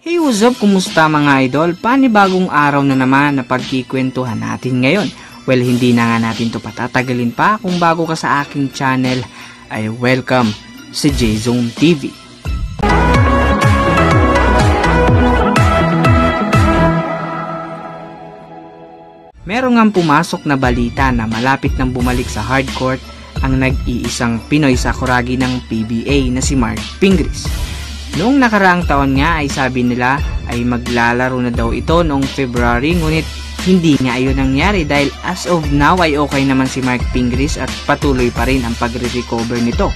Hey, what's up? Kumusta mga idol? Panibagong araw na naman na pagkikwentuhan natin ngayon. Well, hindi na nga natin to patatagalin pa. Kung bago ka sa aking channel, ay welcome sa J-Zone TV. Meron ngang pumasok na balita na malapit nang bumalik sa hardcourt ang nag-iisang Pinoy Sakuragi ng PBA na si Mark Pingris. Noong nakaraang taon nga ay sabi nila ay maglalaro na daw ito noong February, ngunit hindi nga ayon nangyari dahil as of now ay okay naman si Mark Pingris at patuloy pa rin ang pagre-recover nito.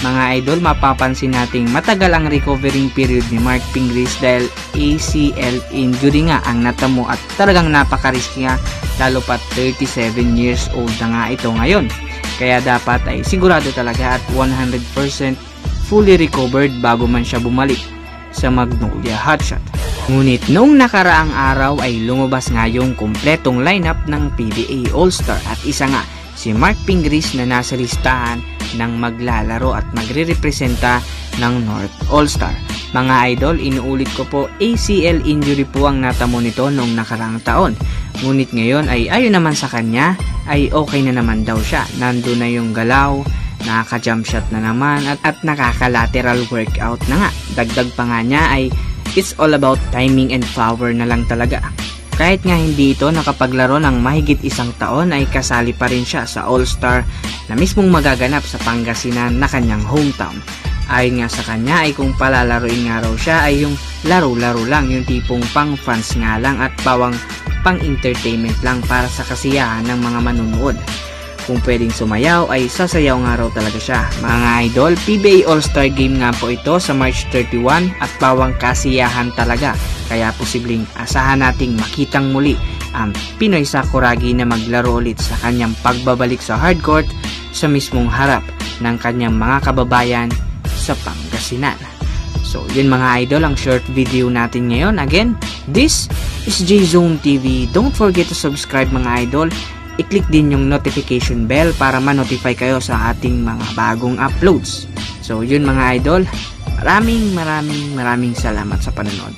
Mga idol, mapapansin nating matagal ang recovering period ni Mark Pingris dahil ACL injury nga ang natamo at talagang napaka-risky nga, lalo pa 37 years old na nga ito ngayon. Kaya dapat ay sigurado talaga at 100% fully recovered bago man siya bumalik sa Magnolia Hotshot. Ngunit noong nakaraang araw ay lumabas nga yung kumpletong lineup ng PBA All-Star at isa nga si Mark Pingris na nasa listahan ng maglalaro at magre-representa ng North All-Star. Mga idol, inuulit ko po, ACL injury po ang natamo nito noong nakaraang taon. Ngunit ngayon ay ayon naman sa kanya ay okay na naman daw siya. Nandun na yung galaw, nakaka-jump shot na naman at nakaka-lateral workout na nga. Dagdag pa nga niya ay it's all about timing and power na lang talaga. Kahit nga hindi ito nakapaglaro ng mahigit isang taon ay kasali pa rin siya sa All-Star na mismong magaganap sa Pangasinan na kanyang hometown. Ayon nga sa kanya ay kung palalaroin nga raw siya ay yung laro-laro lang, yung tipong pang fans nga lang at bawang pang entertainment lang para sa kasiyahan ng mga manunood. Kung pwedeng sumayaw ay sasayaw nga raw talaga siya. Mga idol, PBA All-Star Game nga po ito sa March 31 at bawang kasiyahan talaga. Kaya posibleng asahan nating makitang muli ang Pinoy Sakuragi na maglaro ulit sa kanyang pagbabalik sa hardcourt sa mismong harap ng kanyang mga kababayan sa Pangasinan. So yun mga idol, ang short video natin ngayon. Again, this is J-Zone TV. Don't forget to subscribe mga idol. I-click din yung notification bell para ma-notify kayo sa ating mga bagong uploads. So yun mga idol, maraming salamat sa panonood.